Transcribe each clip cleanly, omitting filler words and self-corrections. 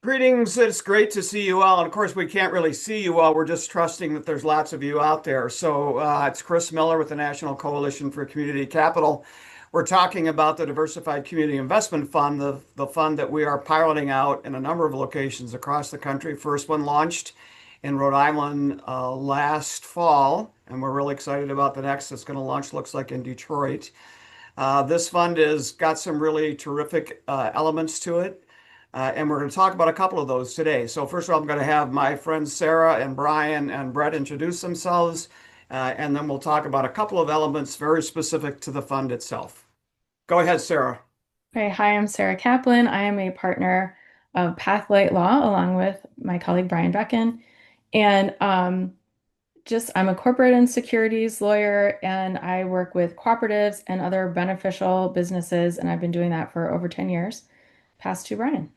Greetings. It's great to see you all. And of course, we can't really see you all. We're just trusting that there's lots of you out there. It's Chris Miller with the National Coalition for Community Capital. We're talking about the Diversified Community Investment Fund, the fund that we are piloting out in a number of locations across the country. First one launched in Rhode Island last fall, and we're really excited about the next that's going to launch, looks like in Detroit. This fund has got some really terrific elements to it. And we're going to talk about a couple of those today. So first of all, I'm going to have my friends Sarah and Brian and Brett introduce themselves, and then we'll talk about a couple of elements very specific to the fund itself. Go ahead, Sarah. Okay, hi, I'm Sarah Kaplan. I am a partner of PathLight Law along with my colleague Brian Beckon. And I'm a corporate and securities lawyer, and I work with cooperatives and other beneficial businesses, and I've been doing that for over 10 years. Pass to Brian.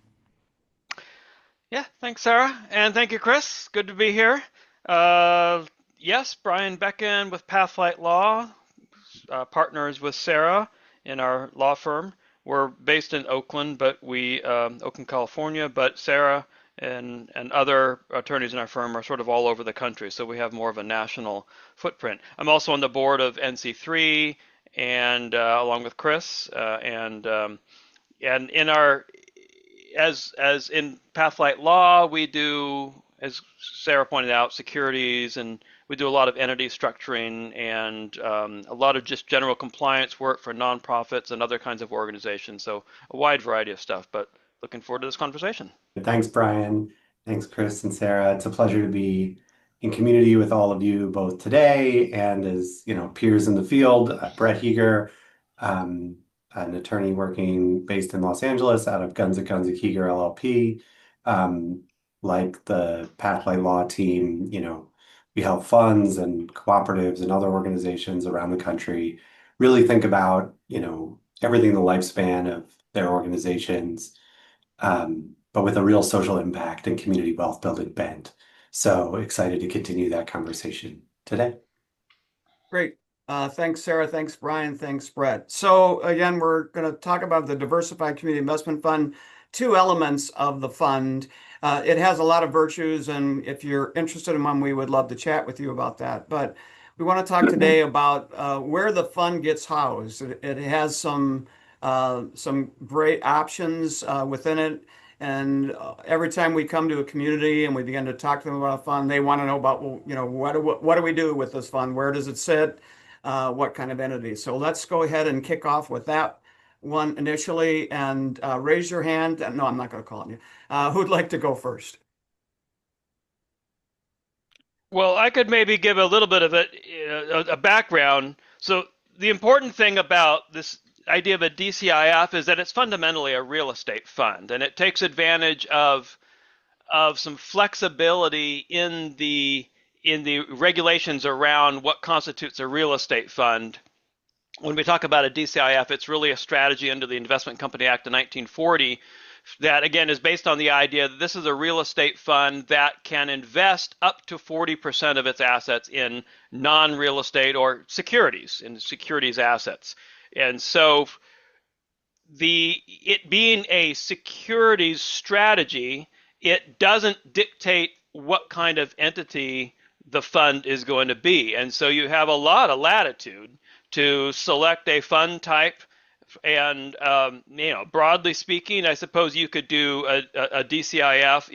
Yeah, thanks, Sarah. And thank you, Chris. Good to be here. Uh, yes, Brian Beckon with PathLight Law, partners with Sarah in our law firm. We're based in Oakland, Oakland, California, but Sarah and other attorneys in our firm are sort of all over the country, so we have more of a national footprint. I'm also on the board of NC3 and along with Chris, and in our as in PathLight Law, we do, as Sarah pointed out, securities, and we do a lot of entity structuring and a lot of just general compliance work for nonprofits and other kinds of organizations. So a wide variety of stuff, but looking forward to this conversation. Thanks, Brian. Thanks, Chris and Sarah. It's a pleasure to be in community with all of you both today and as peers in the field. Brett Heeger, an attorney working based in Los Angeles out of Gundzik Gundzik Heeger LLP. Like the PathLight Law team, we help funds and cooperatives and other organizations around the country really think about, everything the lifespan of their organizations, but with a real social impact and community wealth building bent. So excited to continue that conversation today. Great. Thanks, Sarah. Thanks, Brian. Thanks, Brett. So again, we're going to talk about the Diversified Community Investment Fund, two elements of the fund. It has a lot of virtues, and if you're interested in one, we would love to chat with you about that. But we want to talk today about where the fund gets housed. It has some great options within it. And every time we come to a community and we begin to talk to them about a fund, they want to know about, well, what do we do with this fund? Where does it sit? What kind of entity? So let's go ahead and kick off with that one initially, and raise your hand. No, I'm not going to call on you. Who'd like to go first? Well, I could maybe give a little bit of a background. So the important thing about this idea of a DCIF is that it's fundamentally a real estate fund, and it takes advantage of some flexibility in the regulations around what constitutes a real estate fund. When we talk about a DCIF, it's really a strategy under the Investment Company Act of 1940 that, again, is based on the idea that this is a real estate fund that can invest up to 40% of its assets in non-real estate or securities, in securities assets. And so it being a securities strategy, it doesn't dictate what kind of entity the fund is going to be. And so you have a lot of latitude to select a fund type. And broadly speaking, I suppose you could do a DCIF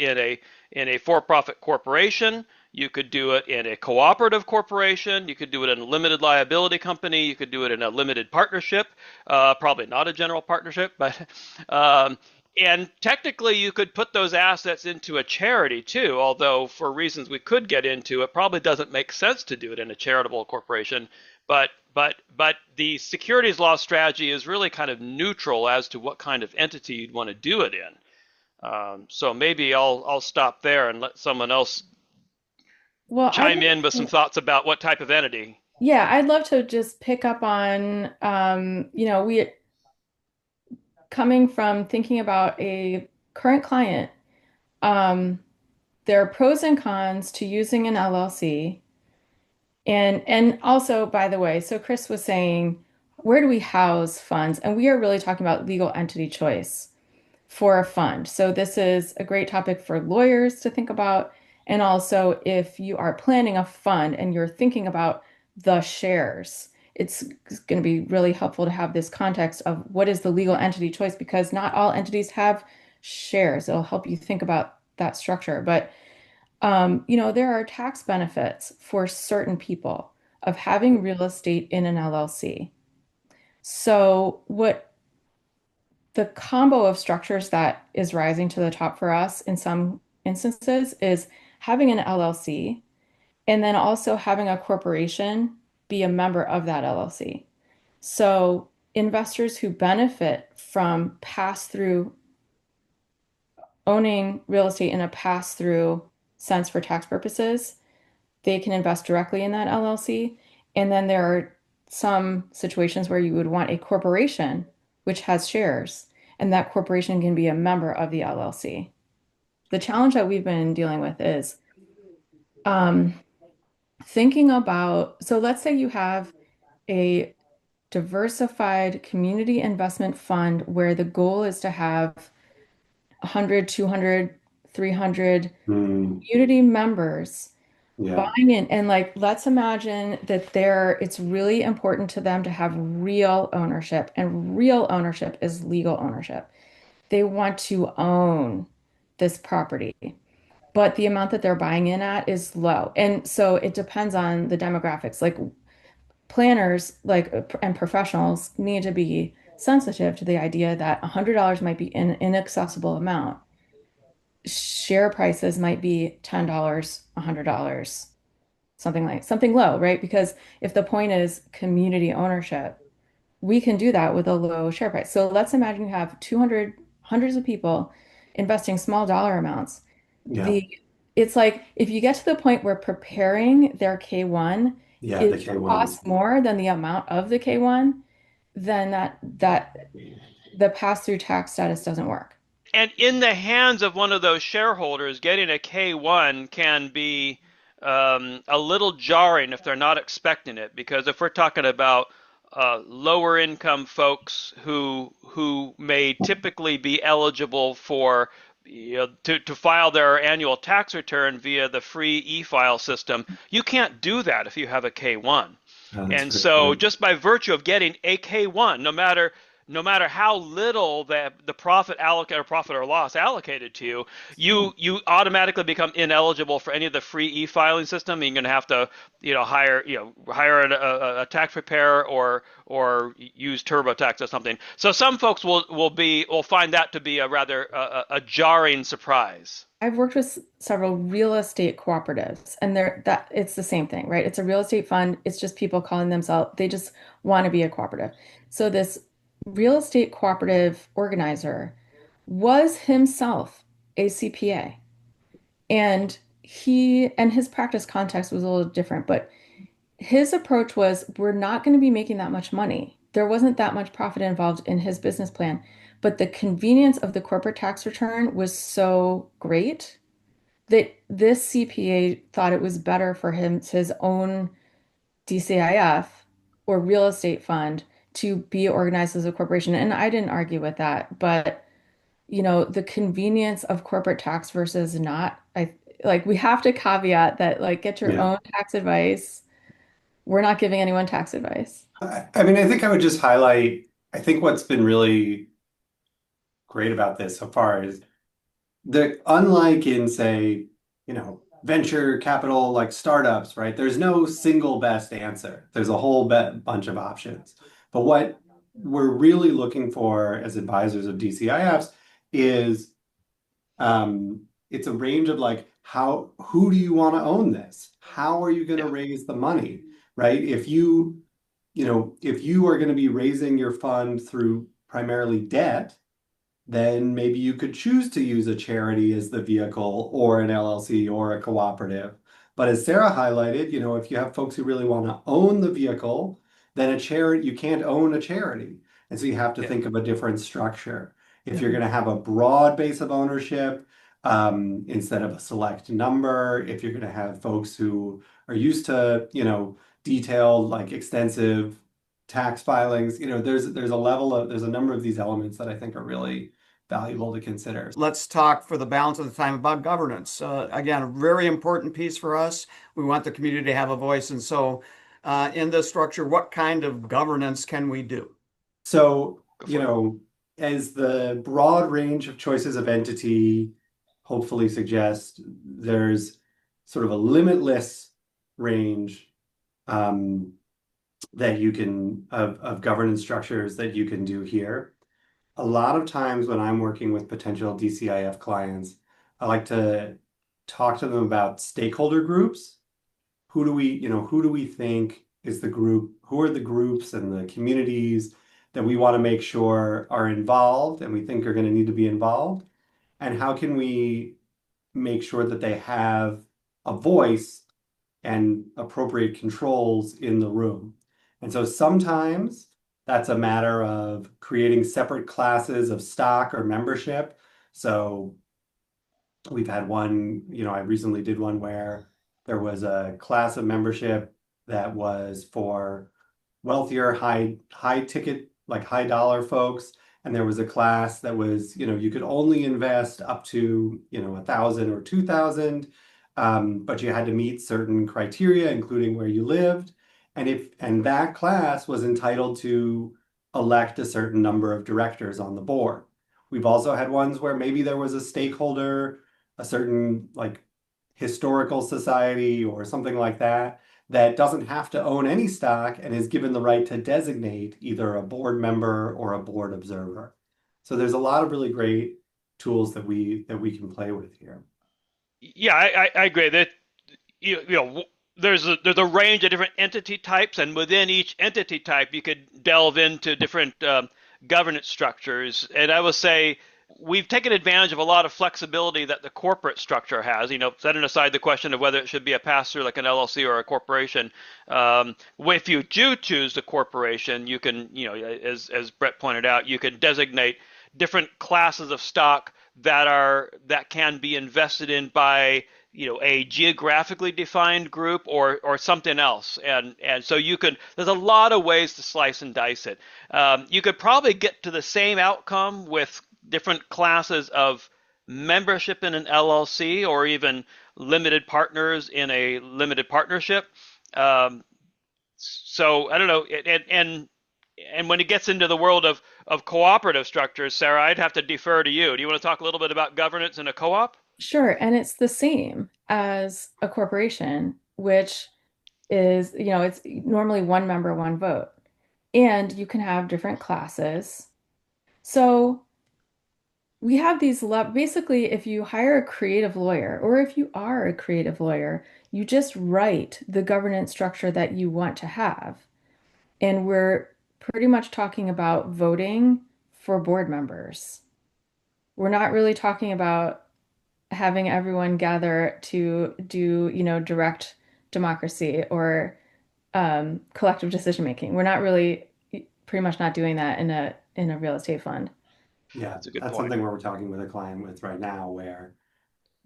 in a for-profit corporation. You could do it in a cooperative corporation. You could do it in a limited liability company. You could do it in a limited partnership, probably not a general partnership, but and technically you could put those assets into a charity too, although for reasons we could get into, it probably doesn't make sense to do it in a charitable corporation. But the securities law strategy is really kind of neutral as to what kind of entity you'd want to do it in. So maybe I'll stop there and let someone else chime in with some thoughts about what type of entity. Yeah, I'd love to just pick up on, we coming from thinking about a current client, there are pros and cons to using an LLC. And also, by the way, so Chris was saying, where do we house funds? And we are really talking about legal entity choice. for a fund. So this is a great topic for lawyers to think about. And also if you are planning a fund and you're thinking about the shares, it's going to be really helpful to have this context of what is the legal entity choice, because not all entities have shares. It'll help you think about that structure. But there are tax benefits for certain people of having real estate in an LLC. So what the combo of structures that is rising to the top for us in some instances is having an LLC and then also having a corporation be a member of that LLC. So investors who benefit from pass-through owning real estate in a pass-through sense for tax purposes, they can invest directly in that LLC. And then there are some situations where you would want a corporation which has shares, and that corporation can be a member of the LLC. The challenge that we've been dealing with is thinking about, so let's say you have a diversified community investment fund where the goal is to have 100, 200, 300 Mm, community members yeah. buying in. And like, let's imagine that it's really important to them to have real ownership, and real ownership is legal ownership. They want to own this property, but the amount that they're buying in at is low. And so it depends on the demographics. Like planners, and professionals need to be sensitive to the idea that $100 might be an inaccessible amount. Share prices might be $10, $100, something low, right? Because if the point is community ownership, we can do that with a low share price. So let's imagine you have 200, hundreds of people investing small dollar amounts. Yeah. The It's like if you get to the point where preparing their K1 Yeah, the it K1s. costs more than the amount of the K1, then that the pass-through tax status doesn't work. And in the hands of one of those shareholders, getting a K1 can be a little jarring if they're not expecting it. Because if we're talking about lower income folks who may typically be eligible for to file their annual tax return via the free e-file system, you can't do that if you have a K1. Oh, that's a And great so point. just by virtue of getting a K1, no matter how little the profit or loss allocated to you, you automatically become ineligible for any of the free e-filing system. You're going to have to hire a tax preparer or use TurboTax or something. So some folks will find that to be a rather a jarring surprise. I've worked with several real estate cooperatives, and it's the same thing, right? It's a real estate fund. It's just people calling themselves, they just want to be a cooperative. So this real estate cooperative organizer was himself a CPA, and his practice context was a little different, but his approach was, we're not going to be making that much money. There wasn't that much profit involved in his business plan, but the convenience of the corporate tax return was so great that this CPA thought it was better for his own DCIF or real estate fund to be organized as a corporation. And I didn't argue with that, but the convenience of corporate tax versus not, we have to caveat that, like, get your Yeah. own tax advice. We're not giving anyone tax advice. I mean, I think I would just highlight, I think what's been really great about this so far is unlike in, say, venture capital, like startups, right? There's no single best answer. There's a whole bunch of options. But what we're really looking for as advisors of DCIFs is it's a range of, like, who do you want to own this? How are you going to Yeah. raise the money, right? If you are going to be raising your fund through primarily debt, then maybe you could choose to use a charity as the vehicle, or an LLC, or a cooperative. But as Sarah highlighted, if you have folks who really want to own the vehicle, then you can't own a charity. And so you have to Yeah. think of a different structure. If Yeah. you're going to have a broad base of ownership, instead of a select number, if you're going to have folks who are used to, detailed, like, extensive tax filings, there's a number of these elements that I think are really valuable to consider. Let's talk for the balance of the time about governance. Again, a very important piece for us. We want the community to have a voice. And so in this structure, what kind of governance can we do? So, as the broad range of choices of entity hopefully suggest, there's sort of a limitless range that you can of governance structures that you can do here. A lot of times when I'm working with potential DCIF clients, I like to talk to them about stakeholder groups. Who do we think is the group? Who are the groups and the communities that we want to make sure are involved and we think are going to need to be involved? And how can we make sure that they have a voice and appropriate controls in the room? And so sometimes that's a matter of creating separate classes of stock or membership. So we've had one, I recently did one where there was a class of membership that was for wealthier, high ticket, like high dollar folks. And there was a class that was, you could only invest up to, 1,000 or 2,000, but you had to meet certain criteria, including where you lived. And that class was entitled to elect a certain number of directors on the board. We've also had ones where maybe there was a stakeholder, a certain like historical society or something like that, that doesn't have to own any stock and is given the right to designate either a board member or a board observer. So there's a lot of really great tools that we can play with here. Yeah, I agree that there's a range of different entity types, and within each entity type, you could delve into different governance structures. And I will say we've taken advantage of a lot of flexibility that the corporate structure has. Setting aside the question of whether it should be a pass-through like an LLC or a corporation. If you do choose the corporation, you can, as Brett pointed out, you can designate different classes of stock that can be invested in by a geographically defined group or something else, and so there's a lot of ways to slice and dice it. You could probably get to the same outcome with different classes of membership in an LLC or even limited partners in a limited partnership. So I don't know, and when it gets into the world of cooperative structures, Sarah, I'd have to defer to you. Do you want to talk a little bit about governance in a co-op? Sure. And it's the same as a corporation, which is, it's normally one member, one vote. And you can have different classes. So we have these, basically, if you hire a creative lawyer, or if you are a creative lawyer, you just write the governance structure that you want to have. And we're pretty much talking about voting for board members. We're not really talking about having everyone gather to do, direct democracy or collective decision making. We're not really, pretty much not doing that in a real estate fund. Yeah, that's something where we're talking with a client with right now where,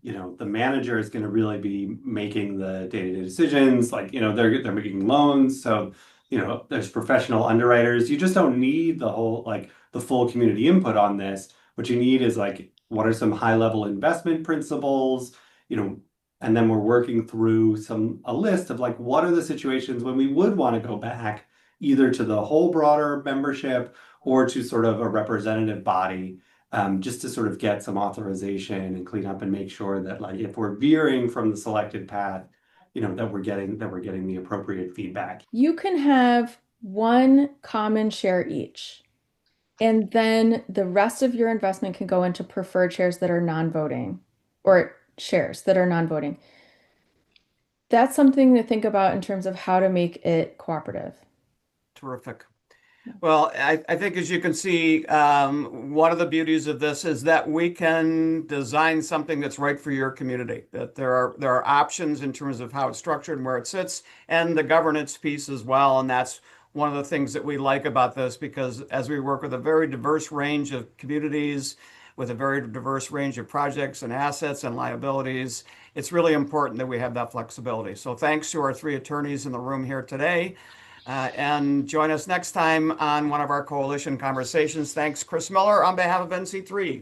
the manager is going to really be making the day-to-day decisions. Like, they're making loans. So, there's professional underwriters. You just don't need the full community input on this. What you need is what are some high-level investment principles, and then we're working through a list of what are the situations when we would want to go back either to the whole broader membership or to sort of a representative body, just to sort of get some authorization and clean up and make sure that if we're veering from the selected path, that we're getting the appropriate feedback. You can have one common share each. And then the rest of your investment can go into preferred shares that are non-voting or shares that are non-voting. That's something to think about in terms of how to make it cooperative. Terrific. Well, I think as you can see, one of the beauties of this is that we can design something that's right for your community, that there are options in terms of how it's structured and where it sits, and the governance piece as well. And that's one of the things that we like about this, because as we work with a very diverse range of communities, with a very diverse range of projects and assets and liabilities, it's really important that we have that flexibility. So thanks to our three attorneys in the room here today. And join us next time on one of our coalition conversations. Thanks, Chris Miller, on behalf of NC3.